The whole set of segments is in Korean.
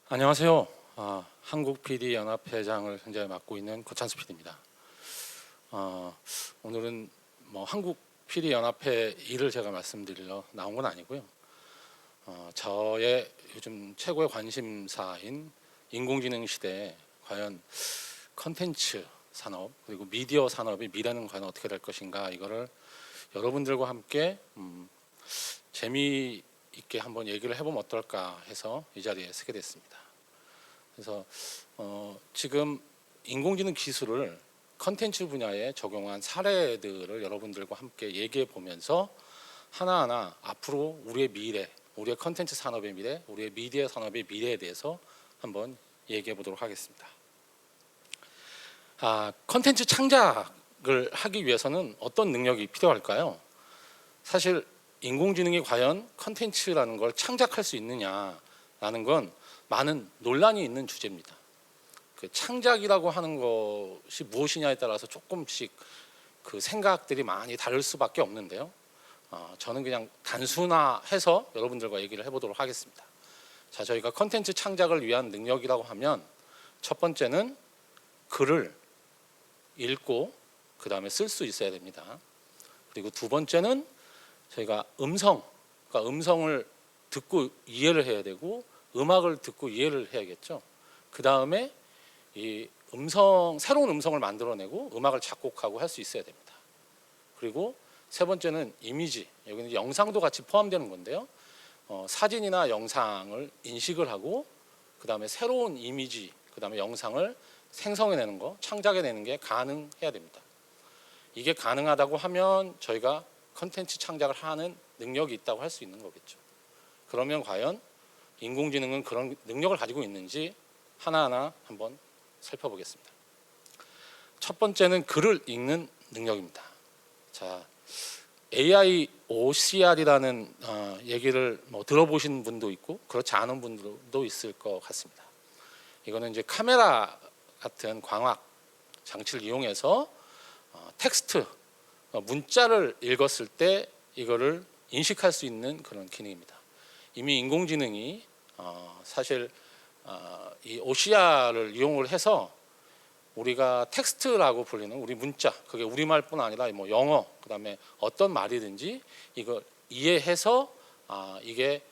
안녕하세요. 한국 PD 연합회장을 현재 맡고 있는 고찬수 PD입니다. 오늘은 한국 PD 연합회 일을 제가 말씀드리러 나온 건 아니고요. 저의 요즘 최고의 관심사인 인공지능 시대에 과연 컨텐츠 산업 그리고 미디어 산업의 미래는 과연 어떻게 될 것인가, 이거를 여러분들과 함께 재미있게 한번 얘기를 해보면 어떨까 해서 이 자리에 서게 됐습니다. 그래서 지금 인공지능 기술을 컨텐츠 분야에 적용한 사례들을 여러분들과 함께 얘기해 보면서 하나하나 앞으로 우리의 미래, 우리의 컨텐츠 산업의 미래, 우리의 미디어 산업의 미래에 대해서 한번 얘기해 보도록 하겠습니다. 컨텐츠 창작을 하기 위해서는 어떤 능력이 필요할까요? 사실 인공지능이 과연 컨텐츠라는 걸 창작할 수 있느냐라는 건 많은 논란이 있는 주제입니다. 그 창작이라고 하는 것이 무엇이냐에 따라서 조금씩 그 생각들이 많이 다를 수밖에 없는데요. 저는 그냥 단순화해서 여러분들과 얘기를 해보도록 하겠습니다. 자, 저희가 컨텐츠 창작을 위한 능력이라고 하면 첫 번째는 글을 읽고 그 다음에 쓸 수 있어야 됩니다. 그리고 두 번째는 저희가 음성을 듣고 이해를 해야 되고 음악을 듣고 이해를 해야겠죠. 그 다음에 이 새로운 음성을 만들어내고 음악을 작곡하고 할 수 있어야 됩니다. 그리고 세 번째는 이미지, 여기는 영상도 같이 포함되는 건데요. 사진이나 영상을 인식을 하고 그 다음에 새로운 이미지, 그 다음에 영상을 생성해내는 거, 창작해내는 게 가능해야 됩니다. 이게 가능하다고 하면 저희가 컨텐츠 창작을 하는 능력이 있다고 할 수 있는 거겠죠. 그러면 과연 인공지능은 그런 능력을 가지고 있는지 하나하나 한번 살펴보겠습니다. 첫 번째는 글을 읽는 능력입니다. 자, AI OCR이라는 얘기를 들어보신 분도 있고 그렇지 않은 분들도 있을 것 같습니다. 이거는 이제 카메라 같은 광학 장치를 이용해서 텍스트, 문자를 읽었을 때 이거를 인식할 수 있는 그런 기능입니다. 이미 인공지능이 사실 이 OCR을 이용을 해서 우리가 텍스트라고 불리는 우리 문자, 그게 우리말뿐 아니라 영어, 그 다음에 어떤 말이든지 이걸 이해해서 이게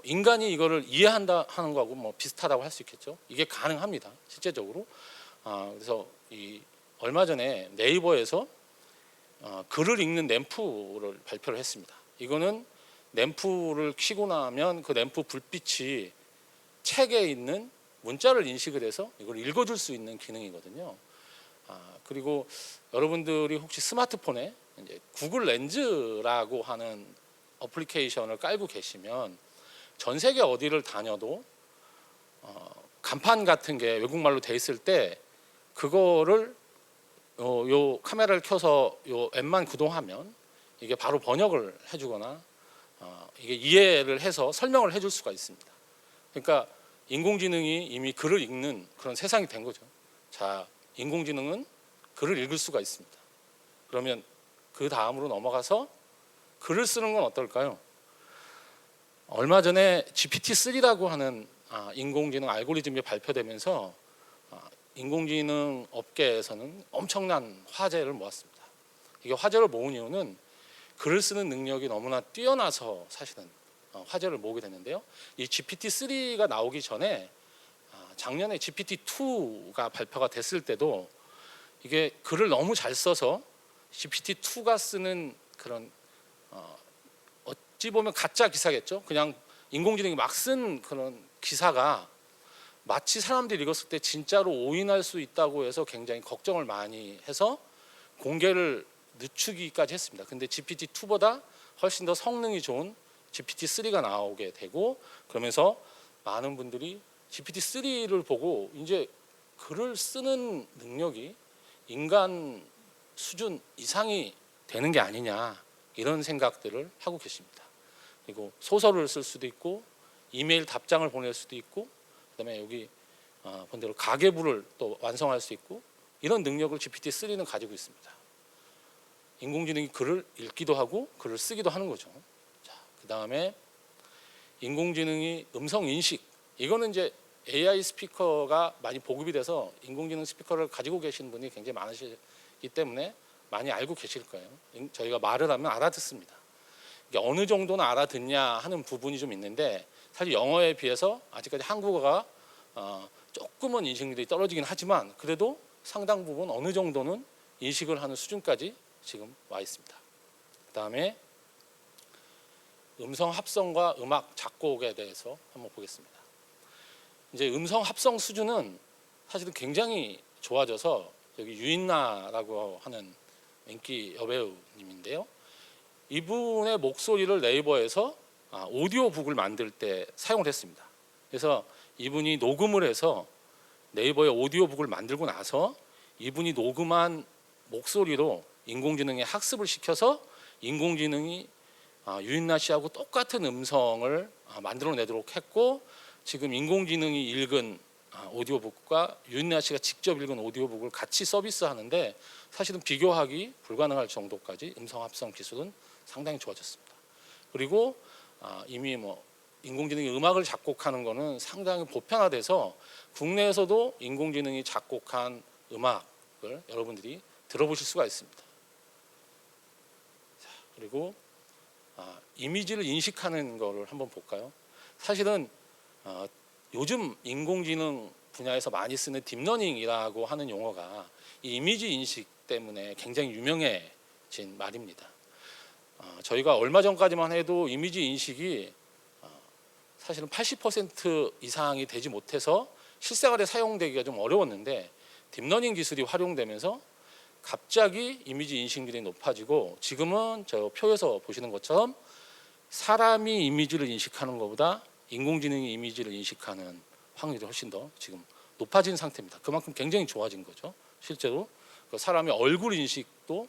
인간이 이거를 이해한다 하는 거하고 비슷하다고 할 수 있겠죠. 이게 가능합니다, 실제적으로. 그래서 얼마 전에 네이버에서 글을 읽는 램프를 발표를 했습니다. 이거는 램프를 켜고 나면 그 램프 불빛이 책에 있는 문자를 인식을 해서 이걸 읽어줄 수 있는 기능이거든요. 그리고 여러분들이 혹시 스마트폰에 이제 구글 렌즈라고 하는 어플리케이션을 깔고 계시면 전 세계 어디를 다녀도 간판 같은 게 외국말로 돼 있을 때 그거를 요 카메라를 켜서 요 앱만 구동하면 이게 바로 번역을 해주거나 이게 이해를 해서 설명을 해줄 수가 있습니다. 그러니까 인공지능이 이미 글을 읽는 그런 세상이 된 거죠. 자, 인공지능은 글을 읽을 수가 있습니다. 그러면 그 다음으로 넘어가서 글을 쓰는 건 어떨까요? 얼마 전에 GPT-3라고 하는 인공지능 알고리즘이 발표되면서 인공지능 업계에서는 엄청난 화제를 모았습니다. 이게 화제를 모은 이유는 글을 쓰는 능력이 너무나 뛰어나서 사실은 화제를 모으게 됐는데요. 이 GPT-3가 나오기 전에 작년에 GPT-2가 발표가 됐을 때도 이게 글을 너무 잘 써서 GPT-2가 쓰는 그런 어찌 보면 가짜 기사겠죠. 그냥 인공지능이 막 쓴 그런 기사가 마치 사람들이 읽었을 때 진짜로 오인할 수 있다고 해서 굉장히 걱정을 많이 해서 공개를 늦추기까지 했습니다. 근데 GPT-2보다 훨씬 더 성능이 좋은 GPT-3가 나오게 되고 그러면서 많은 분들이 GPT-3를 보고 이제 글을 쓰는 능력이 인간 수준 이상이 되는 게 아니냐, 이런 생각들을 하고 계십니다. 그리고 소설을 쓸 수도 있고 이메일 답장을 보낼 수도 있고 그다음에 여기 본 대로 가계부를 또 완성할 수 있고 이런 능력을 GPT-3는 가지고 있습니다. 인공지능이 글을 읽기도 하고 글을 쓰기도 하는 거죠. 자, 그 다음에 인공지능이 음성 인식, 이거는 이제 AI 스피커가 많이 보급이 돼서 인공지능 스피커를 가지고 계신 분이 굉장히 많으시기 때문에 많이 알고 계실 거예요. 저희가 말을 하면 알아듣습니다. 이게 어느 정도는 알아듣냐 하는 부분이 좀 있는데 사실 영어에 비해서 아직까지 한국어가 조금은 인식률이 떨어지긴 하지만 그래도 상당 부분 어느 정도는 인식을 하는 수준까지 지금 와 있습니다. 그다음에 음성 합성과 음악 작곡에 대해서 한번 보겠습니다. 이제 음성 합성 수준은 사실은 굉장히 좋아져서 여기 유인나라고 하는 인기 여배우님인데요. 이분의 목소리를 네이버에서 오디오북을 만들 때 사용을 했습니다. 그래서 이분이 녹음을 해서 네이버에 오디오북을 만들고 나서 이분이 녹음한 목소리로 인공지능에 학습을 시켜서 인공지능이 유인나 씨하고 똑같은 음성을 만들어내도록 했고 지금 인공지능이 읽은 오디오북과 유인나 씨가 직접 읽은 오디오북을 같이 서비스하는데 사실은 비교하기 불가능할 정도까지 음성 합성 기술은 상당히 좋아졌습니다. 그리고 이미 뭐 인공지능이 음악을 작곡하는 것은 상당히 보편화돼서 국내에서도 인공지능이 작곡한 음악을 여러분들이 들어보실 수가 있습니다. 자, 그리고 이미지를 인식하는 거를 한번 볼까요? 사실은 요즘 인공지능 분야에서 많이 쓰는 딥러닝이라고 하는 용어가 이 이미지 인식 때문에 굉장히 유명해진 말입니다. 저희가 얼마 전까지만 해도 이미지 인식이 사실은 80% 이상이 되지 못해서 실생활에 사용되기가 좀 어려웠는데 딥러닝 기술이 활용되면서 갑자기 이미지 인식률이 높아지고 지금은 저 표에서 보시는 것처럼 사람이 이미지를 인식하는 것보다 인공지능이 이미지를 인식하는 확률이 훨씬 더 지금 높아진 상태입니다. 그만큼 굉장히 좋아진 거죠. 실제로 사람의 얼굴 인식도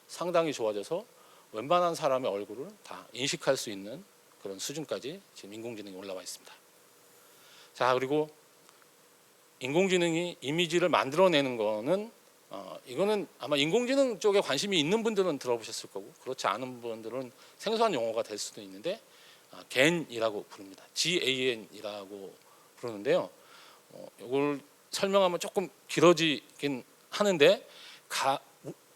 상당히 좋아져서 웬만한 사람의 얼굴을 다 인식할 수 있는 그런 수준까지 지금 인공지능이 올라와 있습니다. 자, 그리고 인공지능이 이미지를 만들어내는 거는 이거는 아마 인공지능 쪽에 관심이 있는 분들은 들어보셨을 거고 그렇지 않은 분들은 생소한 용어가 될 수도 있는데 GAN이라고 부릅니다. GAN이라고 부르는데요. 이걸 설명하면 조금 길어지긴 하는데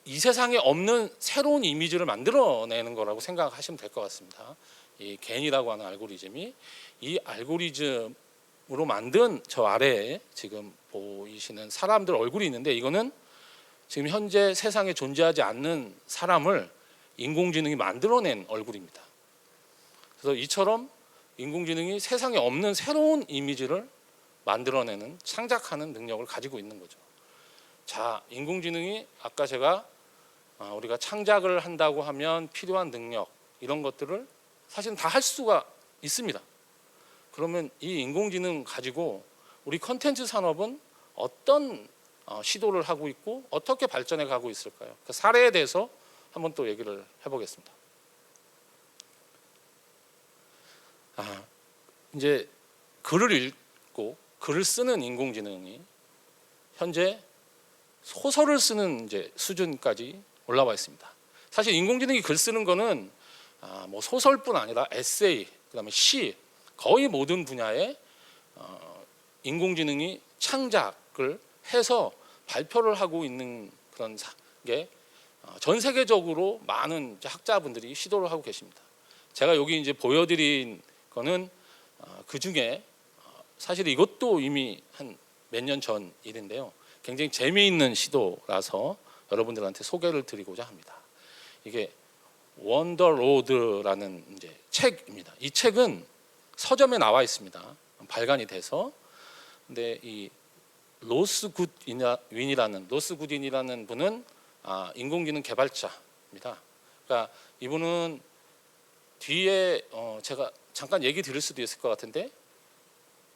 이 세상에 없는 새로운 이미지를 만들어내는 거라고 생각하시면 될 것 같습니다. 이 GAN이라고 하는 알고리즘이 이 알고리즘으로 만든 저 아래에 지금 보이시는 사람들 얼굴이 있는데 이거는 지금 현재 세상에 존재하지 않는 사람을 인공지능이 만들어낸 얼굴입니다. 그래서 이처럼 인공지능이 세상에 없는 새로운 이미지를 만들어내는 창작하는 능력을 가지고 있는 거죠. 자, 인공지능이 아까 제가 우리가 창작을 한다고 하면 필요한 능력 이런 것들을 사실은 다 할 수가 있습니다. 그러면 이 인공지능 가지고 우리 컨텐츠 산업은 어떤 시도를 하고 있고 어떻게 발전해 가고 있을까요? 그 사례에 대해서 한번 또 얘기를 해보겠습니다. 이제 글을 읽고 글을 쓰는 인공지능이 현재 소설을 쓰는 이제 수준까지 올라와 있습니다. 사실 인공지능이 글 쓰는 거는 뭐 소설뿐 아니라 에세이, 그다음에 시 거의 모든 분야에 인공지능이 창작을 해서 발표를 하고 있는 그런 게 전 세계적으로 많은 학자분들이 시도를 하고 계십니다. 제가 여기 이제 보여드린 거는 그 중에 사실 이것도 이미 한 몇 년 전 일인데요. 굉장히 재미있는 시도라서 여러분들한테 소개를 드리고자 합니다. 이게 원더 로드라는 이제 책입니다. 이 책은 서점에 나와 있습니다. 발간이 돼서. 근데 이 로스 굿윈이라는 분은 인공지능 개발자입니다. 그러니까 이분은 뒤에 제가 잠깐 얘기 드릴 수도 있을 것 같은데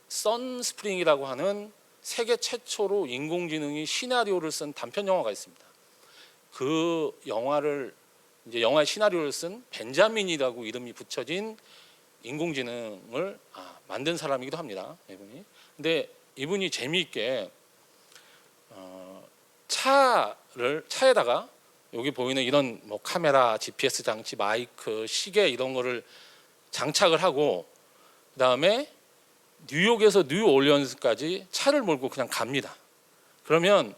선스프링이라고 하는 세계 최초로 인공지능이 시나리오를 쓴 단편 영화가 있습니다. 그 영화의 시나리오를 쓴 벤자민이라고 이름이 붙여진 인공지능을 만든 사람이기도 합니다. 이분이. 근데 이분이 재미있게 차에다가 여기 보이는 이런 뭐 카메라, GPS 장치, 마이크, 시계 이런 거를 장착을 하고 그다음에 뉴욕에서 뉴올리언스까지 차를 몰고 그냥 갑니다. 그러면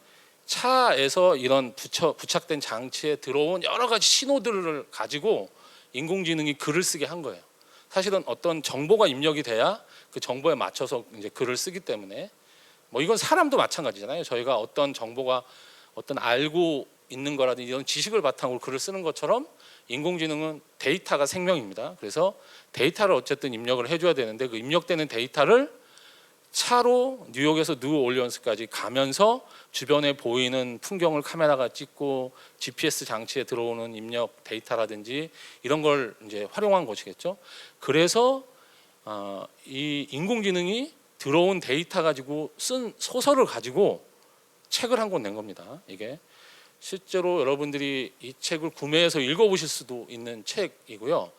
차에서 이런 부착된 장치에 들어온 여러 가지 신호들을 가지고 인공지능이 글을 쓰게 한 거예요. 사실은 어떤 정보가 입력이 돼야 그 정보에 맞춰서 이제 글을 쓰기 때문에 뭐 이건 사람도 마찬가지잖아요. 저희가 어떤 정보가 어떤 알고 있는 거라든지 이런 지식을 바탕으로 글을 쓰는 것처럼 인공지능은 데이터가 생명입니다. 그래서 데이터를 어쨌든 입력을 해줘야 되는데 그 입력되는 데이터를 차로 뉴욕에서 뉴올리언스까지 가면서 주변에 보이는 풍경을 카메라가 찍고 GPS 장치에 들어오는 입력 데이터라든지 이런 걸 이제 활용한 것이겠죠. 그래서 이 인공지능이 들어온 데이터 가지고 쓴 소설을 가지고 책을 한 권 낸 겁니다. 이게 실제로 여러분들이 이 책을 구매해서 읽어보실 수도 있는 책이고요.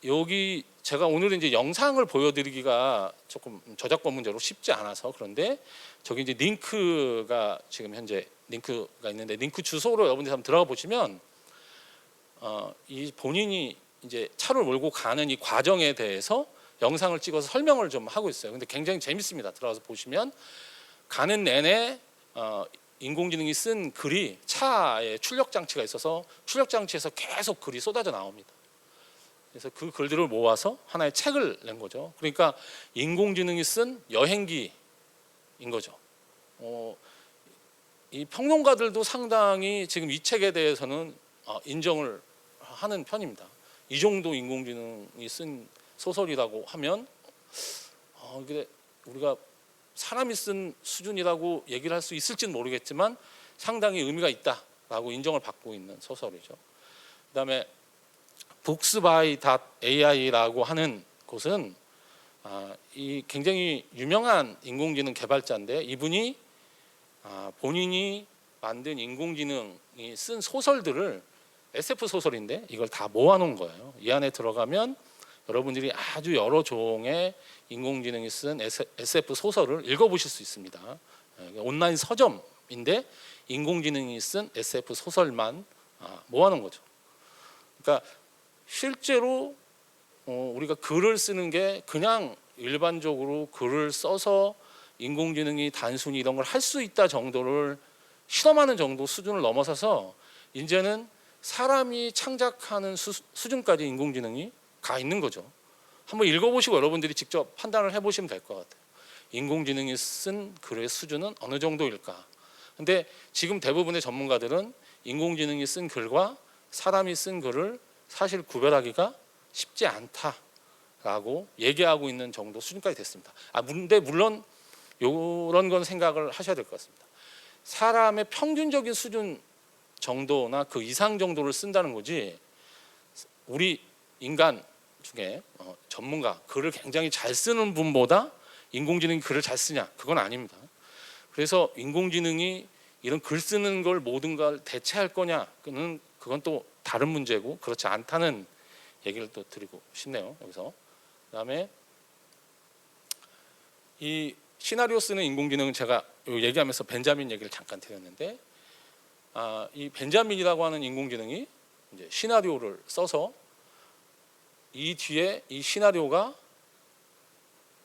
여기 제가 오늘은 이제 영상을 보여드리기가 조금 저작권 문제로 쉽지 않아서 그런데 저기 이제 링크가 지금 현재 링크가 있는데 링크 주소로 여러분들이 한번 들어가 보시면 이 본인이 이제 차를 몰고 가는 이 과정에 대해서 영상을 찍어서 설명을 좀 하고 있어요. 근데 굉장히 재밌습니다. 들어가서 보시면 가는 내내 인공지능이 쓴 글이 차에 출력 장치가 있어서 출력 장치에서 계속 글이 쏟아져 나옵니다. 그래서 그 글들을 모아서 하나의 책을 낸 거죠. 그러니까 인공지능이 쓴 여행기인 거죠. 이 평론가들도 상당히 지금 이 책에 대해서는 인정을 하는 편입니다. 이 정도 인공지능이 쓴 소설이라고 하면 우리가 사람이 쓴 수준이라고 얘기를 할 수 있을지는 모르겠지만 상당히 의미가 있다라고 인정을 받고 있는 소설이죠. 그다음에 books.by.ai라고 하는 곳은 이 굉장히 유명한 인공지능 개발자인데 이분이 본인이 만든 인공지능이 쓴 소설들을 SF 소설인데 이걸 다 모아놓은 거예요. 이 안에 들어가면 여러분들이 아주 여러 종의 인공지능이 쓴 SF 소설을 읽어보실 수 있습니다. 온라인 서점인데 인공지능이 쓴 SF 소설만 모아놓은 거죠. 그러니까 실제로 우리가 글을 쓰는 게 그냥 일반적으로 글을 써서 인공지능이 단순히 이런 걸 할 수 있다 정도를 실험하는 정도 수준을 넘어서서 이제는 사람이 창작하는 수준까지 인공지능이 가 있는 거죠. 한번 읽어보시고 여러분들이 직접 판단을 해보시면 될 것 같아요. 인공지능이 쓴 글의 수준은 어느 정도일까? 근데 지금 대부분의 전문가들은 인공지능이 쓴 글과 사람이 쓴 글을 사실 구별하기가 쉽지 않다라고 얘기하고 있는 정도 수준까지 됐습니다. 근데 물론 이런 건 생각을 하셔야 될 것 같습니다. 사람의 평균적인 수준 정도나 그 이상 정도를 쓴다는 거지 우리 인간 중에 전문가 글을 굉장히 잘 쓰는 분보다 인공지능이 글을 잘 쓰냐? 그건 아닙니다. 그래서 인공지능이 이런 글 쓰는 걸 모든 걸 대체할 거냐? 그건 또 다른 문제고 그렇지 않다는 얘기를 또 드리고 싶네요. 여기서 그다음에 이 시나리오 쓰는 인공지능은 제가 얘기하면서 벤자민 얘기를 잠깐 드렸는데 이 벤자민이라고 하는 인공지능이 이제 시나리오를 써서 이 뒤에 이 시나리오가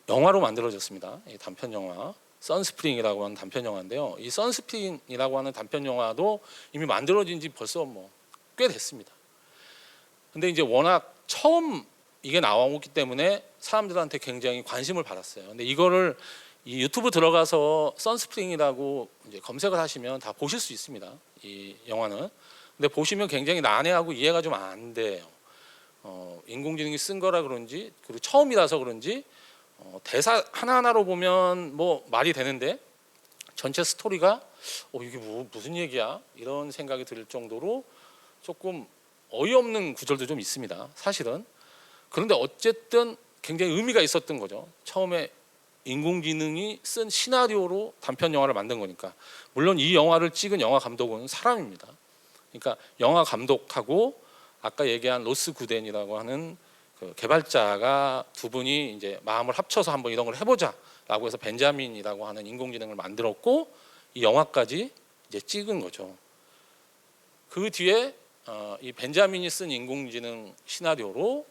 영화로 만들어졌습니다. 이 단편 영화 선스프링이라고 하는 단편 영화인데요. 이 선스프링이라고 하는 단편 영화도 이미 만들어진 지 벌써 꽤 됐습니다. 근데 이제 워낙 처음 이게 나오기 때문에 사람들한테 굉장히 관심을 받았어요. 근데 이거를 이 유튜브 들어가서 선스프링이라고 이제 검색을 하시면 다 보실 수 있습니다. 이 영화는. 근데 보시면 굉장히 난해하고 이해가 좀 안 돼요. 인공지능이 쓴 거라 그런지 그리고 처음이라서 그런지 대사 하나하나로 보면 말이 되는데 전체 스토리가 이게 무슨 얘기야? 이런 생각이 들 정도로 조금 어이없는 구절도 좀 있습니다. 사실은. 그런데 어쨌든 굉장히 의미가 있었던 거죠. 처음에 인공지능이 쓴 시나리오로 단편 영화를 만든 거니까. 물론 이 영화를 찍은 영화 감독은 사람입니다. 그러니까 영화 감독하고 아까 얘기한 로스 구덴이라고 하는 그 개발자가 두 분이 이제 마음을 합쳐서 한번 이런 걸 해보자라고 해서 벤자민이라고 하는 인공지능을 만들었고 이 영화까지 이제 찍은 거죠. 그 뒤에 이 벤자민이 쓴 인공지능 시나리오로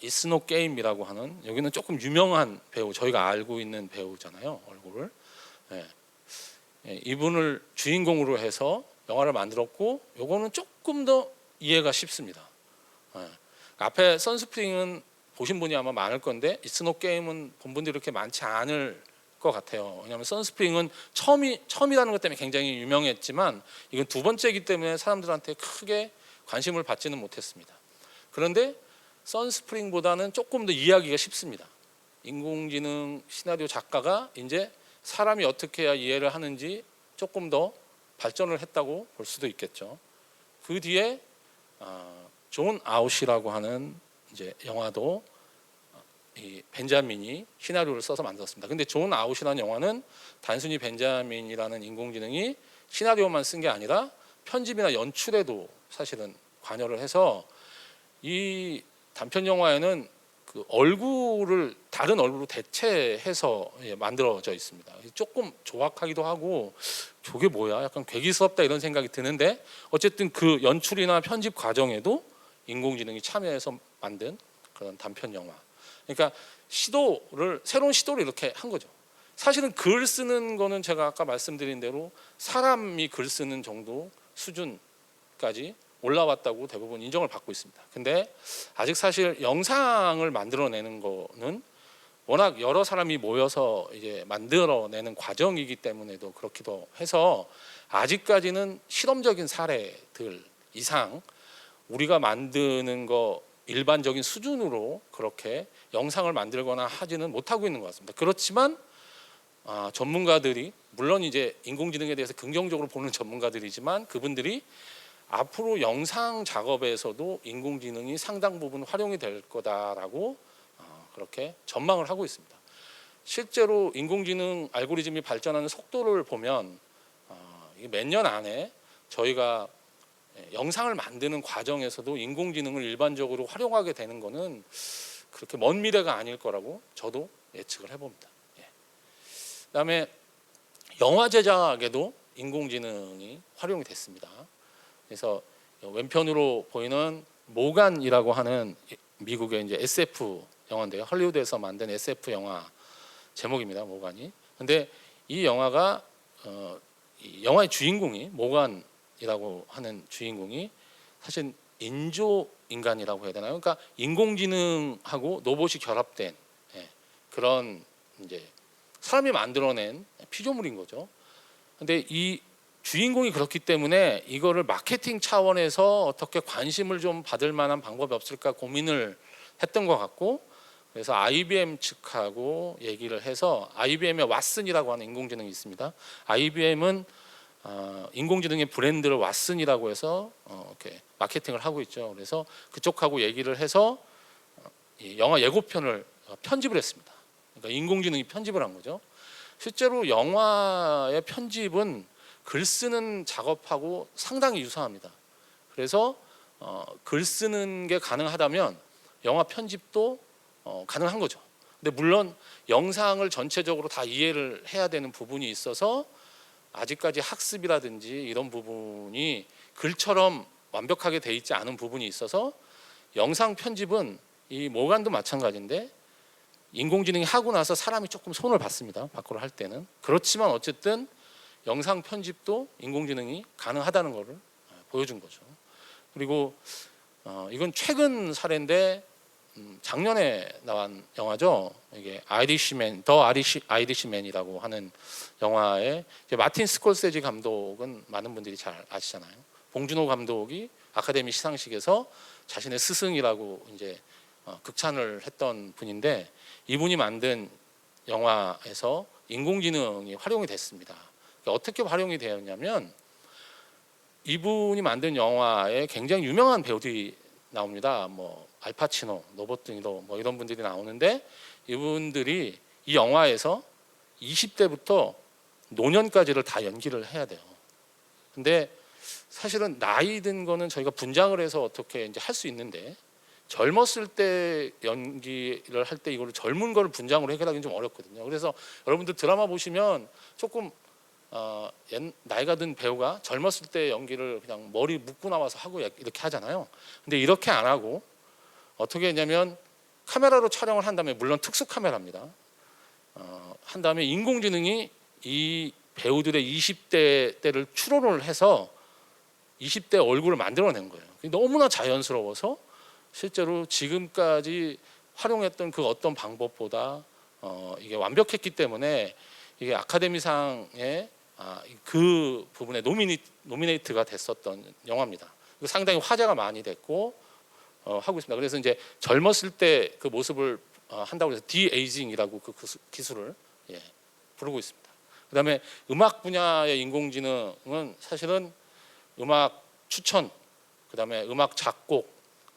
It's No Game이라고 하는, 여기는 조금 유명한 배우, 저희가 알고 있는 배우잖아요, 얼굴을. 예. 이분을 주인공으로 해서 영화를 만들었고, 요거는 조금 더 이해가 쉽습니다. 앞에 선스프링은 보신 분이 아마 많을 건데 It's No Game은 본 분들이 그렇게 많지 않을 것 같아요. 왜냐하면 선스프링은 처음이라는 것 때문에 굉장히 유명했지만 이건 두 번째이기 때문에 사람들한테 크게 관심을 받지는 못했습니다. 그런데 선스프링보다는 조금 더 이해하기가 쉽습니다. 인공지능 시나리오 작가가 이제 사람이 어떻게 해야 이해를 하는지 조금 더 발전을 했다고 볼 수도 있겠죠. 그 뒤에 존 아웃이라고 하는 이제 영화도 이 벤자민이 시나리오를 써서 만들었습니다. 근데 존 아웃이라는 영화는 단순히 벤자민이라는 인공지능이 시나리오만 쓴 게 아니라 편집이나 연출에도 사실은 관여를 해서 이 단편 영화에는 그 얼굴을 다른 얼굴로 대체해서 만들어져 있습니다. 조금 조악하기도 하고 저게 뭐야? 약간 괴기스럽다 이런 생각이 드는데 어쨌든 그 연출이나 편집 과정에도 인공지능이 참여해서 만든 그런 단편 영화. 그러니까 새로운 시도를 이렇게 한 거죠. 사실은 글 쓰는 거는 제가 아까 말씀드린 대로 사람이 글 쓰는 정도 수준까지 올라왔다고 대부분 인정을 받고 있습니다. 근데 아직 사실 영상을 만들어내는 거는 워낙 여러 사람이 모여서 이제 만들어내는 과정이기 때문에도 그렇기도 해서 아직까지는 실험적인 사례들 이상 우리가 만드는 거 일반적인 수준으로 그렇게 영상을 만들거나 하지는 못하고 있는 것 같습니다. 그렇지만 전문가들이 물론 이제 인공지능에 대해서 긍정적으로 보는 전문가들이지만 그분들이 앞으로 영상 작업에서도 인공지능이 상당 부분 활용이 될 거다라고 그렇게 전망을 하고 있습니다. 실제로 인공지능 알고리즘이 발전하는 속도를 보면 몇 년 안에 저희가 영상을 만드는 과정에서도 인공지능을 일반적으로 활용하게 되는 거는 그렇게 먼 미래가 아닐 거라고 저도 예측을 해봅니다. 그다음에 영화 제작에도 인공지능이 활용이 됐습니다. 그래서 왼편으로 보이는 모간이라고 하는 미국의 이제 SF 영화인데요. 헐리우드에서 만든 SF 영화 제목입니다. 모간이. 근데 이 영화가 이 영화의 주인공이 모간이라고 하는 주인공이 사실 인조 인간이라고 해야 되나요? 그러니까 인공지능하고 로봇이 결합된 그런 이제 사람이 만들어낸 피조물인 거죠. 근데 이 주인공이 그렇기 때문에 이거를 마케팅 차원에서 어떻게 관심을 좀 받을 만한 방법이 없을까 고민을 했던 것 같고, 그래서 IBM 측하고 얘기를 해서 IBM의 왓슨이라고 하는 인공지능이 있습니다. IBM은 인공지능의 브랜드를 왓슨이라고 해서 이렇게 마케팅을 하고 있죠. 그래서 그쪽하고 얘기를 해서 이 영화 예고편을 편집을 했습니다. 그러니까 인공지능이 편집을 한 거죠. 실제로 영화의 편집은 글 쓰는 작업하고 상당히 유사합니다. 그래서 글 쓰는 게 가능하다면 영화 편집도 가능한 거죠. 근데 물론 영상을 전체적으로 다 이해를 해야 되는 부분이 있어서 아직까지 학습이라든지 이런 부분이 글처럼 완벽하게 돼 있지 않은 부분이 있어서 영상 편집은 이 모간도 마찬가지인데 인공지능이 하고 나서 사람이 조금 손을 봤습니다. 밖으로 할 때는. 그렇지만 어쨌든 영상 편집도 인공지능이 가능하다는 것을 보여준 거죠. 그리고 이건 최근 사례인데 작년에 나온 영화죠. 이게 아이리시맨, 더 아이리시맨이라고 하는 영화에 마틴 스콜세지 감독은 많은 분들이 잘 아시잖아요. 봉준호 감독이 아카데미 시상식에서 자신의 스승이라고 이제 극찬을 했던 분인데 이분이 만든 영화에서 인공지능이 활용이 됐습니다. 어떻게 활용이 되었냐면 이분이 만든 영화에 굉장히 유명한 배우들이 나옵니다. 뭐 알파치노, 로버트 드니로 뭐 이런 분들이 나오는데 이분들이 이 영화에서 20대부터 노년까지를 다 연기를 해야 돼요. 근데 사실은 나이 든 거는 저희가 분장을 해서 어떻게 이제 할 수 있는데 젊었을 때 연기를 할 때 이거를 젊은 거를 분장으로 해결하기는 좀 어렵거든요. 그래서 여러분들 드라마 보시면 조금 나이가 든 배우가 젊었을 때 연기를 그냥 머리 묶고 나와서 하고 이렇게 하잖아요. 근데 이렇게 안 하고 어떻게 했냐면 카메라로 촬영을 한 다음에, 물론 특수 카메라입니다. 한 다음에 인공지능이 이 배우들의 20대 때를 추론을 해서 20대 얼굴을 만들어낸 거예요. 너무나 자연스러워서 실제로 지금까지 활용했던 그 어떤 방법보다 이게 완벽했기 때문에 이게 아카데미상에 그 부분에 노미네이트가 됐었던 영화입니다. 상당히 화제가 많이 됐고 하고 있습니다. 그래서 이제 젊었을 때 그 모습을 한다고 해서 디에이징이라고 그 기술을 부르고 있습니다. 그다음에 음악 분야의 인공지능은 사실은 음악 추천, 그다음에 음악 작곡,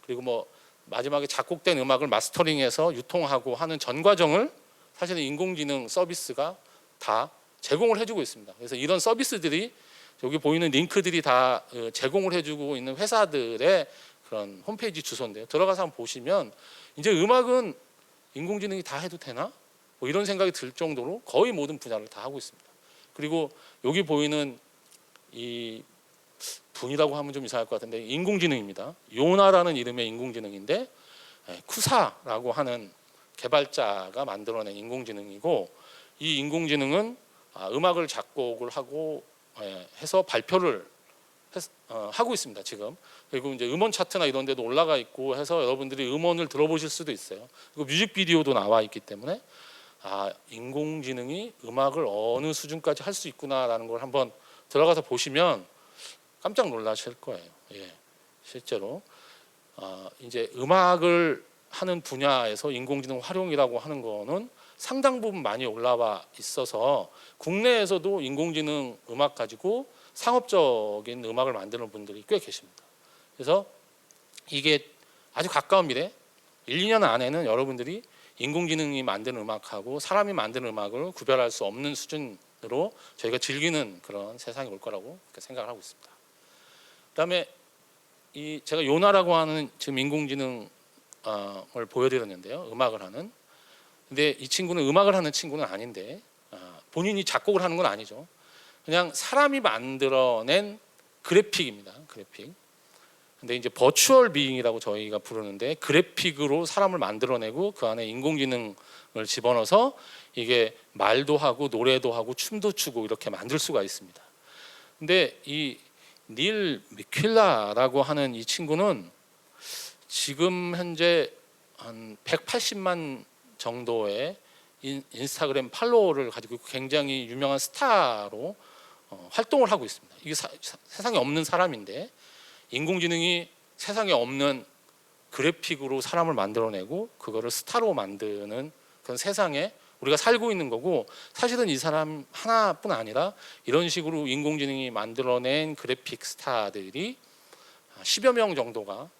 그리고 뭐 마지막에 작곡된 음악을 마스터링해서 유통하고 하는 전 과정을 사실은 인공지능 서비스가 다 제공을 해주고 있습니다. 그래서 이런 서비스들이 여기 보이는 링크들이 다 제공을 해주고 있는 회사들의 그런 홈페이지 주소인데요. 들어가서 한번 보시면 이제 음악은 인공지능이 다 해도 되나? 뭐 이런 생각이 들 정도로 거의 모든 분야를 다 하고 있습니다. 그리고 여기 보이는 이 분이라고 하면 좀 이상할 것 같은데 인공지능입니다. 요나라는 이름의 인공지능인데 쿠사라고 하는 개발자가 만들어낸 인공지능이고, 이 인공지능은 음악을 작곡을 하고 해서 발표를 하고 있습니다 지금. 그리고 이제 음원 차트나 이런 데도 올라가 있고 해서 여러분들이 음원을 들어보실 수도 있어요. 그리고 뮤직비디오도 나와 있기 때문에 인공지능이 음악을 어느 수준까지 할 수 있구나라는 걸 한번 들어가서 보시면 깜짝 놀라실 거예요. 실제로 이제 음악을 하는 분야에서 인공지능 활용이라고 하는 거는 상당 부분 많이 올라와 있어서 국내에서도 인공지능 음악 가지고 상업적인 음악을 만드는 분들이 꽤 계십니다. 그래서 이게 아주 가까운 미래 1, 2년 안에는 여러분들이 인공지능이 만드는 음악하고 사람이 만드는 음악을 구별할 수 없는 수준으로 저희가 즐기는 그런 세상이 올 거라고 생각을 하고 있습니다. 그다음에 제가 요나라고 하는 지금 인공지능을 보여드렸는데요. 음악을 하는. 근데 이 친구는 음악을 하는 친구는 아닌데 본인이 작곡을 하는 건 아니죠. 그냥 사람이 만들어낸 그래픽입니다. 그래픽. 근데 이제 버추얼 비잉이라고 저희가 부르는데 그래픽으로 사람을 만들어내고 그 안에 인공지능을 집어넣어서 이게 말도 하고 노래도 하고 춤도 추고 이렇게 만들 수가 있습니다. 근데 이 닐 미퀼라라고 하는 이 친구는 지금 현재 한 180만 정도의 인스타그램 팔로워를 가지고 굉장히 유명한 스타로 활동을 하고 있습니다. 이게 세상에 없는 사람인데 인공지능이 세상에 없는 그래픽으로 사람을 만들어내고 그거를 스타로 만드는 그런 세상에 우리가 살고 있는 거고, 사실은 이 사람 하나뿐 아니라 이런 식으로 인공지능이 만들어낸 그래픽 스타들이 10여 명 정도가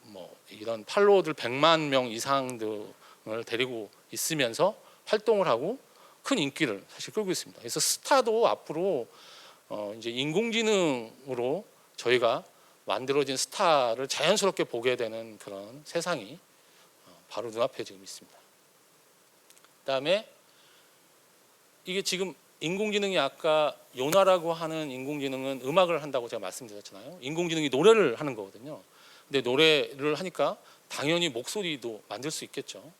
뭐 이런 팔로워들 100만 명 이상 등을 데리고 있으면서 활동을 하고 큰 인기를 사실 끌고 있습니다. 그래서 스타도 앞으로 이제 인공지능으로 저희가 만들어진 스타를 자연스럽게 보게 되는 그런 세상이 바로 눈앞에 지금 있습니다. 그다음에 이게 지금 인공지능이 아까 요나라고 하는 인공지능은 음악을 한다고 제가 말씀드렸잖아요. 인공지능이 노래를 하는 거거든요. 근데 노래를 하니까 당연히 목소리도 만들 수 있겠죠.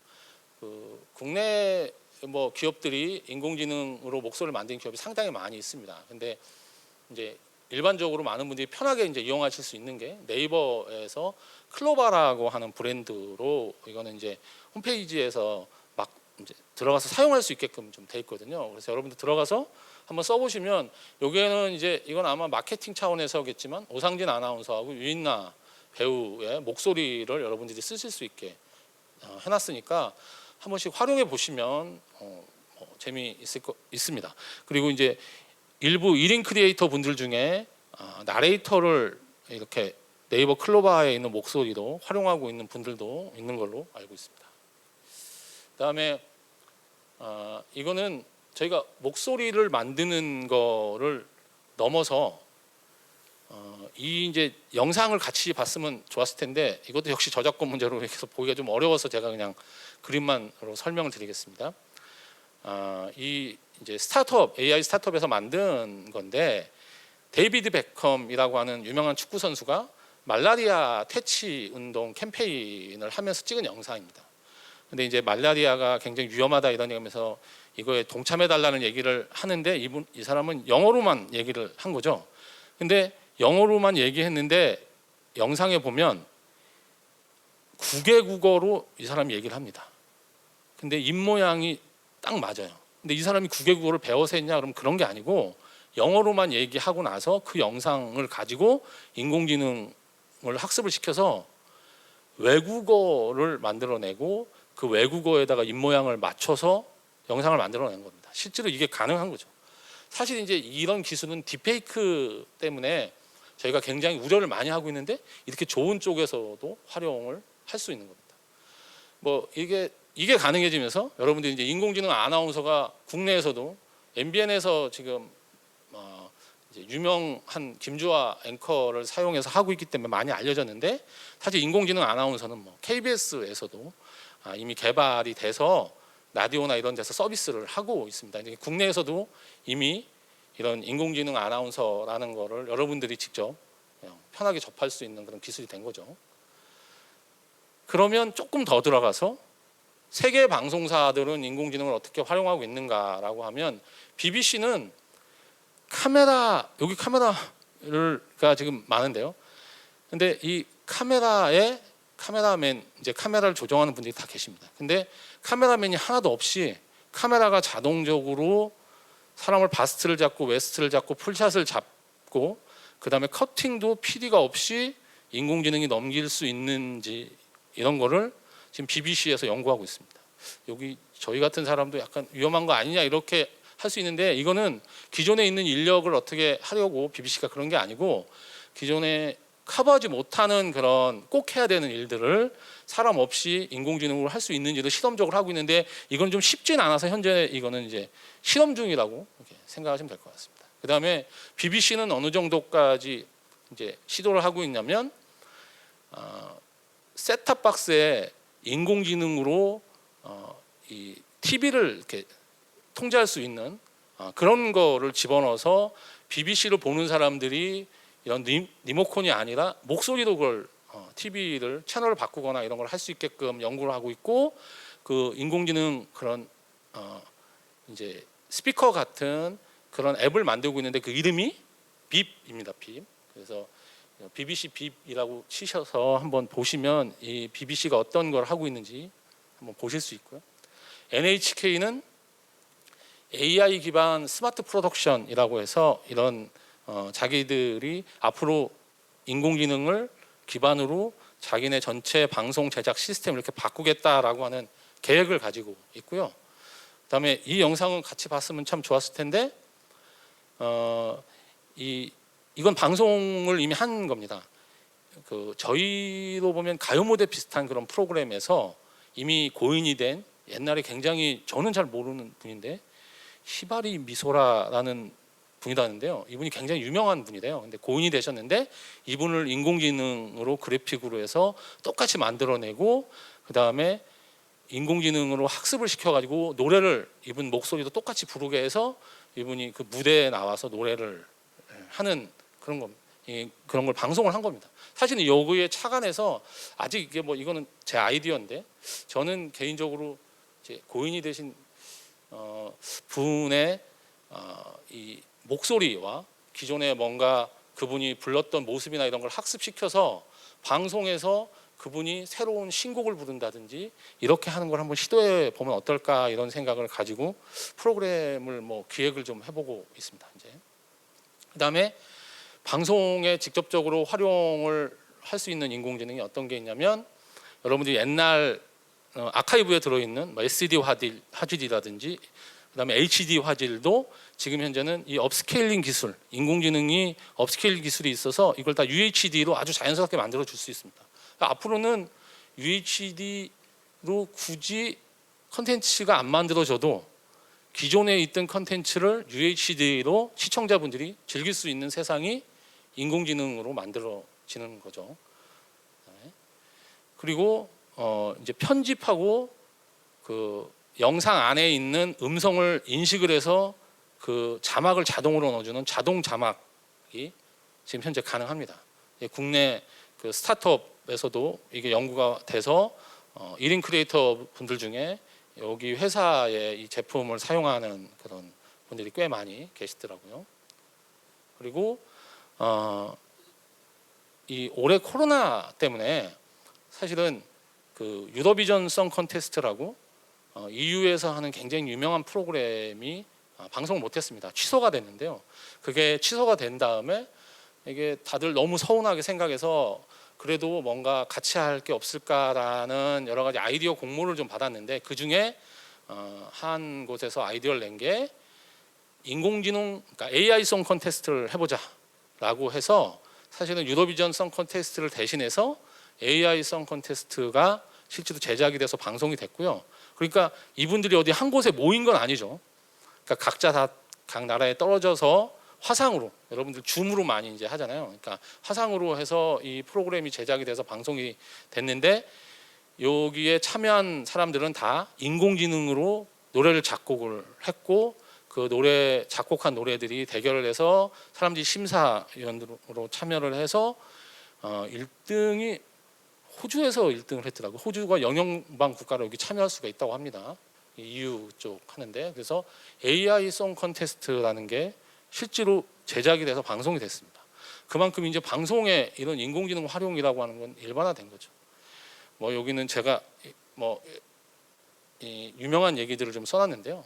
국내 뭐 기업들이 인공지능으로 목소리를 만드는 기업이 상당히 많이 있습니다. 근데 이제 일반적으로 많은 분들이 편하게 이제 이용하실 수 있는 게 네이버에서 클로바라고 하는 브랜드로 이거는 이제 홈페이지에서 막 이제 들어가서 사용할 수 있게끔 좀 돼 있거든요. 그래서 여러분들 들어가서 한번 써보시면 여기에는 이제 이건 아마 마케팅 차원에서겠지만 오상진 아나운서하고 유인나 배우의 목소리를 여러분들이 쓰실 수 있게 해놨으니까 한 번씩 활용해 보시면 있습니다. 그리고 이제 일부 1인 크리에이터 분들 중에 나레이터를 이렇게 네이버 클로바에 있는 목소리로 활용하고 있는 분들도 있는 걸로 알고 있습니다. 그다음에 이거는 저희가 목소리를 만드는 거를 넘어서 이 이제 영상을 같이 봤으면 좋았을 텐데 이것도 역시 저작권 문제로 해서 보기가 좀 어려워서 제가 그냥 그림만으로 설명을 드리겠습니다. 이 이제 스타트업 AI 스타트업에서 만든 건데 데이비드 베컴이라고 하는 유명한 축구 선수가 말라리아 퇴치 운동 캠페인을 하면서 찍은 영상입니다. 근데 이제 말라리아가 굉장히 위험하다 이런 얘기하면서 이거에 동참해 달라는 얘기를 하는데 이 사람은 영어로만 얘기를 한 거죠. 근데 영어로만 얘기했는데 영상에 보면 9개 국어로 이 사람이 얘기를 합니다. 근데 입 모양이 딱 맞아요. 근데 이 사람이 9개 국어를 배워서 했냐 그러면 그런 게 아니고 영어로만 얘기하고 나서 그 영상을 가지고 인공지능을 학습을 시켜서 외국어를 만들어내고 그 외국어에다가 입 모양을 맞춰서 영상을 만들어낸 겁니다. 실제로 이게 가능한 거죠. 사실 이제 이런 기술은 딥페이크 때문에 저희가 굉장히 우려를 많이 하고 있는데 이렇게 좋은 쪽에서도 활용을 할 수 있는 겁니다. 뭐 이게 가능해지면서 여러분들이 이제 인공지능 아나운서가 국내에서도 MBN에서 지금 이제 유명한 김주아 앵커를 사용해서 하고 있기 때문에 많이 알려졌는데 사실 인공지능 아나운서는 뭐 KBS에서도 이미 개발이 돼서 라디오나 이런 데서 서비스를 하고 있습니다. 이제 국내에서도 이미 이런 인공지능 아나운서라는 거를 여러분들이 직접 그냥 편하게 접할 수 있는 그런 기술이 된 거죠. 그러면 조금 더 들어가서 세계 방송사들은 인공지능을 어떻게 활용하고 있는가라고 하면 BBC는 여기 카메라가 지금 많은데요. 근데 이 카메라맨 이제 카메라를 조정하는 분들이 다 계십니다. 근데 카메라맨이 하나도 없이 카메라가 자동적으로 사람을 바스트를 잡고 웨스트를 잡고 풀샷을 잡고 그다음에 커팅도 PD가 없이 인공지능이 넘길 수 있는지 이런 거를 지금 BBC에서 연구하고 있습니다. 여기 저희 같은 사람도 약간 위험한 거 아니냐 이렇게 할 수 있는데 이거는 기존에 있는 인력을 어떻게 하려고 BBC가 그런 게 아니고 기존에 커버하지 못하는 그런 꼭 해야 되는 일들을 사람 없이 인공지능으로 할 수 있는지를 실험적으로 하고 있는데 이건 좀 쉽진 않아서 현재 이거는 이제 실험 중이라고 이렇게 생각하시면 될 것 같습니다. 그다음에 BBC는 어느 정도까지 이제 시도를 하고 있냐면 셋탑 박스에 인공지능으로 이 TV를 이렇게 통제할 수 있는 그런 거를 집어넣어서 BBC를 보는 사람들이 이런 리모컨이 아니라 목소리로 그걸 TV를 채널을 바꾸거나 이런 걸 할 수 있게끔 연구를 하고 있고 그 인공지능 그런 이제 스피커 같은 그런 앱을 만들고 있는데 그 이름이 빕입니다. 빕. 그래서 BBC 빕이라고 치셔서 한번 보시면 이 BBC가 어떤 걸 하고 있는지 한번 보실 수 있고요. NHK는 AI 기반 스마트 프로덕션이라고 해서 이런 자기들이 앞으로 인공지능을 기반으로 자기네 전체 방송 제작 시스템을 이렇게 바꾸겠다라고 하는 계획을 가지고 있고요. 그다음에 이 영상은 같이 봤으면 참 좋았을 텐데 이건 방송을 이미 한 겁니다. 저희로 보면 가요 무대 비슷한 그런 프로그램에서 이미 고인이 된 옛날에 굉장히 저는 잘 모르는 분인데 히바리 미소라라는 분이라는데요. 이분이 굉장히 유명한 분이래요. 근데 고인이 되셨는데 이분을 인공지능으로 그래픽으로 해서 똑같이 만들어내고 그 다음에 인공지능으로 학습을 시켜가지고 노래를 이분 목소리도 똑같이 부르게 해서 이분이 그 무대에 나와서 노래를 하는 그런 겁니다. 그런 걸 방송을 한 겁니다. 사실은 여기에 착안해서 아직 이게 뭐 이거는 제 아이디어인데 저는 개인적으로 이제 고인이 되신 분의 이 목소리와 기존에 뭔가 그분이 불렀던 모습이나 이런 걸 학습시켜서 방송에서 그분이 새로운 신곡을 부른다든지 이렇게 하는 걸 한번 시도해 보면 어떨까 이런 생각을 가지고 프로그램을 뭐 기획을 좀 해보고 있습니다. 이제 그다음에 방송에 직접적으로 활용을 할 수 있는 인공지능이 어떤 게 있냐면 여러분들이 옛날 아카이브에 들어있는 뭐 SD 화질이라든지 그다음에 HD 화질도 지금 현재는 이 업스케일링 기술, 인공지능이 업스케일 기술이 있어서 이걸 다 UHD로 아주 자연스럽게 만들어 줄 수 있습니다. 그러니까 앞으로는 UHD로 굳이 컨텐츠가 안 만들어져도 기존에 있던 컨텐츠를 UHD로 시청자분들이 즐길 수 있는 세상이 인공지능으로 만들어지는 거죠. 그리고 이제 편집하고 그 영상 안에 있는 음성을 인식을 해서 그 자막을 자동으로 넣어주는 자동 자막이 지금 현재 가능합니다. 국내 그 스타트업에서도 이게 연구가 돼서 1인 크리에이터 분들 중에 여기 회사의 이 제품을 사용하는 그런 분들이 꽤 많이 계시더라고요. 그리고 이 올해 코로나 때문에 사실은 그 유더비전 송 컨테스트라고 EU에서 하는 굉장히 유명한 프로그램이 방송을 못했습니다. 취소가 됐는데요. 그게 취소가 된 다음에 이게 다들 너무 서운하게 생각해서 그래도 뭔가 같이 할 게 없을까라는 여러 가지 아이디어 공모를 좀 받았는데 그 중에 한 곳에서 아이디어를 낸 게 인공지능, 그러니까 AI송 컨테스트를 해보자라고 해서 사실은 유도비전 송 컨테스트를 대신해서 AI송 컨테스트가 실제로 제작이 돼서 방송이 됐고요. 그러니까 이분들이 어디 한 곳에 모인 건 아니죠. 그러니까 각자 다 각 나라에 떨어져서 화상으로, 여러분들 줌으로 많이 이제 하잖아요. 그러니까 화상으로 해서 이 프로그램이 제작이 돼서 방송이 됐는데 여기에 참여한 사람들은 다 인공지능으로 노래를 작곡을 했고 그 노래 작곡한 노래들이 대결을 해서 사람들이 심사위원으로 참여를 해서 1등이 호주에서 1등을 했더라고요. 호주가 영연방 국가로 여기 참여할 수가 있다고 합니다. EU 쪽 하는데, 그래서 AI 송 컨테스트라는 게 실제로 제작이 돼서 방송이 됐습니다. 그만큼 이제 방송에 이런 인공지능 활용이라고 하는 건 일반화된 거죠. 뭐 여기는 제가 뭐 유명한 얘기들을 좀 써놨는데요.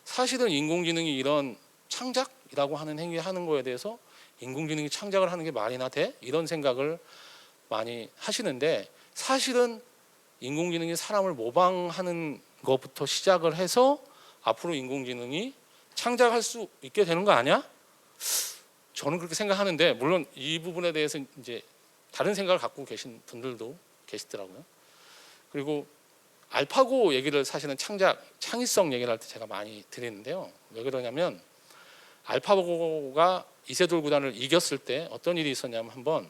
사실은 인공지능이 이런 창작이라고 하는 행위 하는 거에 대해서 인공지능이 창작을 하는 게 말이나 돼? 이런 생각을 많이 하시는데, 사실은 인공지능이 사람을 모방하는 것부터 시작을 해서 앞으로 인공지능이 창작할 수 있게 되는 거 아니야? 저는 그렇게 생각하는데, 물론 이 부분에 대해서 이제 다른 생각을 갖고 계신 분들도 계시더라고요. 그리고 알파고 얘기를 사실은 창의성 얘기를 할 때 제가 많이 드리는데요. 왜 그러냐면 알파고가 이세돌 구단을 이겼을 때 어떤 일이 있었냐면, 한번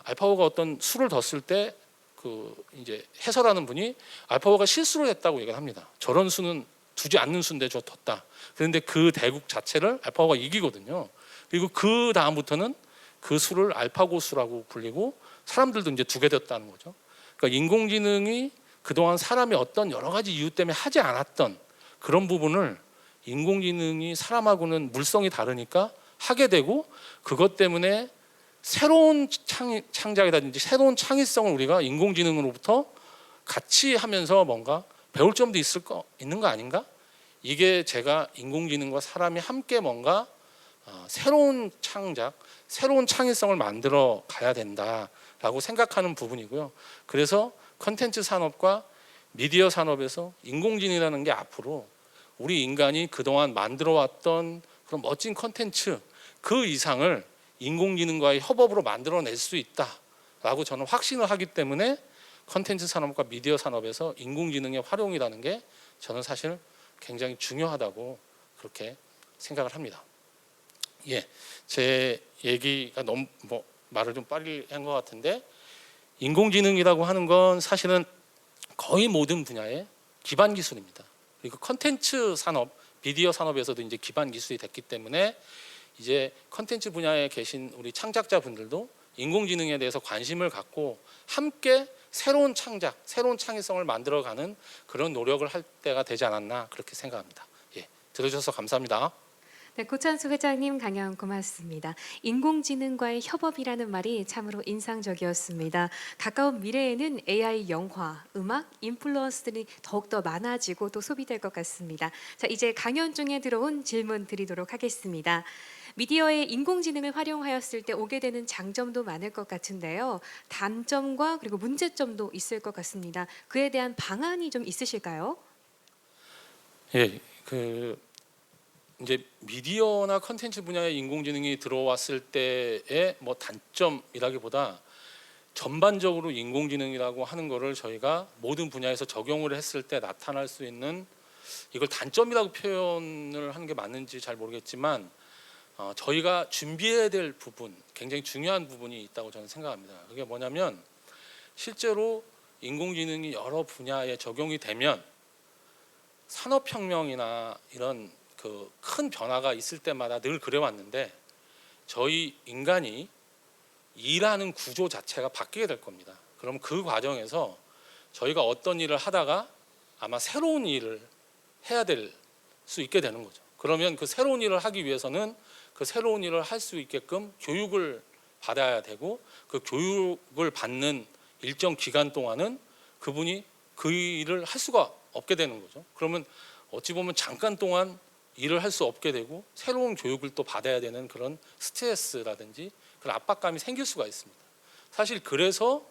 알파고가 어떤 수를 뒀을 때 그 이제 해설하는 분이 알파고가 실수를 했다고 얘기를 합니다. 저런 수는 두지 않는 수인데 저 뒀다. 그런데 그 대국 자체를 알파고가 이기거든요. 그리고 그 다음부터는 그 수를 알파고 수라고 불리고 사람들도 이제 두게 됐다는 거죠. 그러니까 인공지능이 그동안 사람이 어떤 여러 가지 이유 때문에 하지 않았던 그런 부분을 인공지능이 사람하고는 물성이 다르니까 하게 되고, 그것 때문에 새로운 창작이라든지 새로운 창의성을 우리가 인공지능으로부터 같이 하면서 뭔가 배울 점도 있는 거 아닌가? 이게 제가 인공지능과 사람이 함께 뭔가 새로운 창작, 새로운 창의성을 만들어 가야 된다라고 생각하는 부분이고요. 그래서 컨텐츠 산업과 미디어 산업에서 인공지능이라는 게 앞으로 우리 인간이 그동안 만들어 왔던 그런 멋진 컨텐츠 그 이상을 인공지능과의 협업으로 만들어낼 수 있다라고 저는 확신을 하기 때문에 컨텐츠 산업과 미디어 산업에서 인공지능의 활용이라는 게 저는 사실 굉장히 중요하다고 그렇게 생각을 합니다. 예, 제 얘기가 너무 말을 좀 빨리 한 것 같은데, 인공지능이라고 하는 건 사실은 거의 모든 분야의 기반 기술입니다. 그리고 컨텐츠 산업, 미디어 산업에서도 이제 기반 기술이 됐기 때문에 이제 컨텐츠 분야에 계신 우리 창작자분들도 인공지능에 대해서 관심을 갖고 함께 새로운 창작, 새로운 창의성을 만들어가는 그런 노력을 할 때가 되지 않았나 그렇게 생각합니다. 예, 들어주셔서 감사합니다. 네, 고찬수 회장님 강연 고맙습니다. 인공지능과의 협업이라는 말이 참으로 인상적이었습니다. 가까운 미래에는 AI 영화, 음악, 인플루언서들이 더욱더 많아지고 또 소비될 것 같습니다. 자, 이제 강연 중에 들어온 질문 드리도록 하겠습니다. 미디어에 인공지능을 활용하였을 때 오게 되는 장점도 많을 것 같은데요. 단점과 그리고 문제점도 있을 것 같습니다. 그에 대한 방안이 좀 있으실까요? 예, 이제 미디어나 컨텐츠 분야에 인공지능이 들어왔을 때의 뭐 단점이라기보다 전반적으로 인공지능이라고 하는 거를 저희가 모든 분야에서 적용을 했을 때 나타날 수 있는, 이걸 단점이라고 표현을 하는 게 맞는지 잘 모르겠지만 저희가 준비해야 될 부분, 굉장히 중요한 부분이 있다고 저는 생각합니다. 그게 뭐냐면, 실제로 인공지능이 여러 분야에 적용이 되면 산업혁명이나 이런 그 큰 변화가 있을 때마다 늘 그래왔는데, 저희 인간이 일하는 구조 자체가 바뀌게 될 겁니다. 그럼 그 과정에서 저희가 어떤 일을 하다가 아마 새로운 일을 해야 될 수 있게 되는 거죠. 그러면 그 새로운 일을 하기 위해서는 그 새로운 일을 할 수 있게끔 교육을 받아야 되고, 그 교육을 받는 일정 기간 동안은 그분이 그 일을 할 수가 없게 되는 거죠. 그러면 어찌 보면 잠깐 동안 일을 할 수 없게 되고 새로운 교육을 또 받아야 되는 그런 스트레스라든지 그런 압박감이 생길 수가 있습니다. 사실 그래서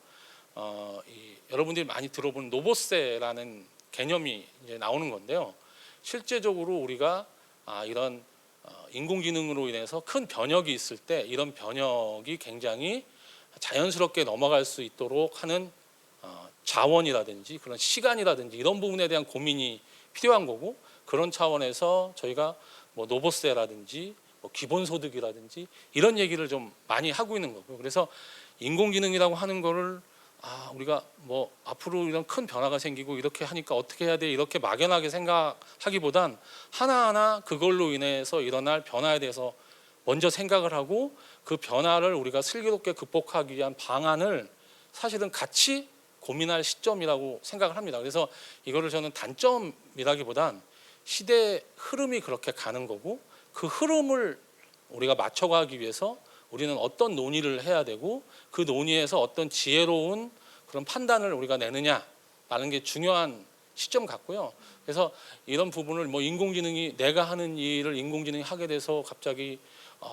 여러분들이 많이 들어본 노보세라는 개념이 이제 나오는 건데요. 실제적으로 우리가 이런 인공지능으로 인해서 큰 변혁이 있을 때 이런 변혁이 굉장히 자연스럽게 넘어갈 수 있도록 하는 자원이라든지 그런 시간이라든지 이런 부분에 대한 고민이 필요한 거고, 그런 차원에서 저희가 뭐 노보세라든지 뭐 기본소득이라든지 이런 얘기를 좀 많이 하고 있는 거고요. 그래서 인공지능이라고 하는 거를 우리가 뭐 앞으로 이런 큰 변화가 생기고 이렇게 하니까 어떻게 해야 돼 이렇게 막연하게 생각하기보단 하나하나 그걸로 인해서 일어날 변화에 대해서 먼저 생각을 하고 그 변화를 우리가 슬기롭게 극복하기 위한 방안을 사실은 같이 고민할 시점이라고 생각을 합니다. 그래서 이거를 저는 단점이라기보단 시대의 흐름이 그렇게 가는 거고, 그 흐름을 우리가 맞춰가기 위해서 우리는 어떤 논의를 해야 되고 그 논의에서 어떤 지혜로운 그런 판단을 우리가 내느냐라는 게 중요한 시점 같고요. 그래서 이런 부분을 뭐 인공지능이 내가 하는 일을 인공지능이 하게 돼서 갑자기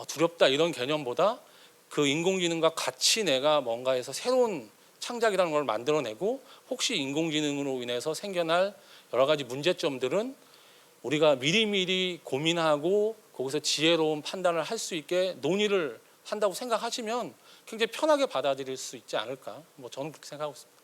두렵다 이런 개념보다 그 인공지능과 같이 내가 뭔가에서 새로운 창작이라는 걸 만들어내고 혹시 인공지능으로 인해서 생겨날 여러 가지 문제점들은 우리가 미리미리 고민하고 거기서 지혜로운 판단을 할 수 있게 논의를 한다고 생각하시면 굉장히 편하게 받아들일 수 있지 않을까, 뭐 저는 그렇게 생각하고 있습니다.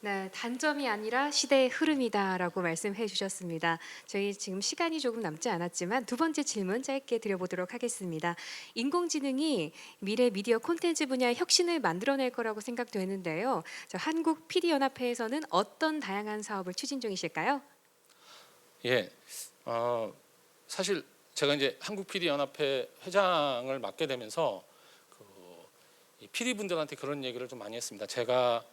네, 단점이 아니라 시대의 흐름이다라고 말씀해 주셨습니다. 저희 지금 시간이 조금 남지 않았지만 두 번째 질문 짧게 드려보도록 하겠습니다. 인공지능이 미래 미디어 콘텐츠 분야의 혁신을 만들어낼 거라고 생각되는데요. 한국 PD연합회에서는 어떤 다양한 사업을 추진 중이실까요? 예, 사실 제가 이제 한국 PD연합회 회장을 맡게 되면서 PD 분들한테 그런 얘기를 좀 많이 했습니다. 제가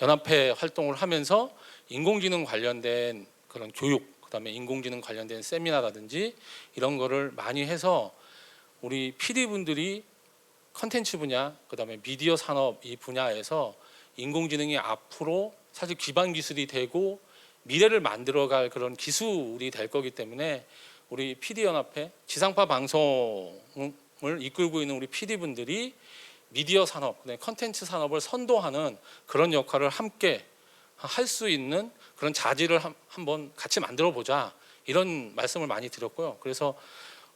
연합회 활동을 하면서 인공지능 관련된 그런 교육, 그다음에 인공지능 관련된 세미나라든지 이런 거를 많이 해서 우리 PD 분들이 컨텐츠 분야, 그다음에 미디어 산업 이 분야에서 인공지능이 앞으로 사실 기반 기술이 되고 미래를 만들어갈 그런 기술이 될 거기 때문에 우리 PD연합회 지상파 방송을 이끌고 있는 우리 PD분들이 미디어 산업, 컨텐츠 산업을 선도하는 그런 역할을 함께 할 수 있는 그런 자질을 한번 같이 만들어 보자 이런 말씀을 많이 드렸고요. 그래서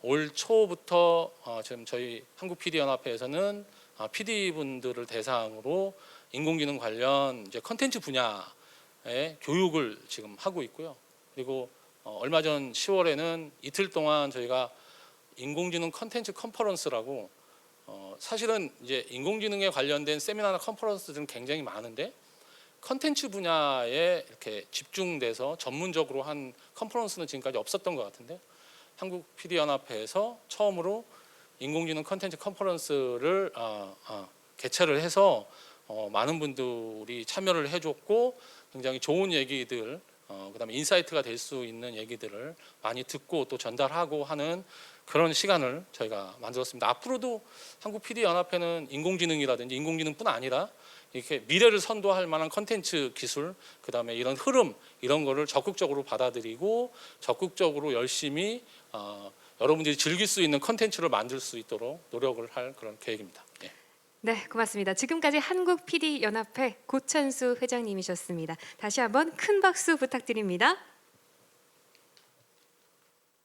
올 초부터 지금 저희 한국 PD연합회에서는 PD분들을 대상으로 인공지능 관련 이제 컨텐츠 분야의 교육을 지금 하고 있고요. 그리고 얼마 전 10월에는 이틀 동안 저희가 인공지능 컨텐츠 컨퍼런스라고 사실은 이제 인공지능에 관련된 세미나나 컨퍼런스들은 굉장히 많은데 컨텐츠 분야에 이렇게 집중돼서 전문적으로 한 컨퍼런스는 지금까지 없었던 것 같은데 한국 PD연합회에서 처음으로 인공지능 컨텐츠 컨퍼런스를 개최를 해서 많은 분들이 참여를 해줬고 굉장히 좋은 얘기들 그다음에 인사이트가 될 수 있는 얘기들을 많이 듣고 또 전달하고 하는 그런 시간을 저희가 만들었습니다. 앞으로도 한국 PD연합회는 인공지능이라든지 인공지능뿐 아니라 이렇게 미래를 선도할 만한 컨텐츠 기술, 그다음에 이런 흐름 이런 거를 적극적으로 받아들이고 적극적으로 열심히 여러분들이 즐길 수 있는 컨텐츠를 만들 수 있도록 노력을 할 그런 계획입니다. 예. 네, 고맙습니다. 지금까지 한국 PD연합회 고찬수 회장님이셨습니다. 다시 한번 큰 박수 부탁드립니다.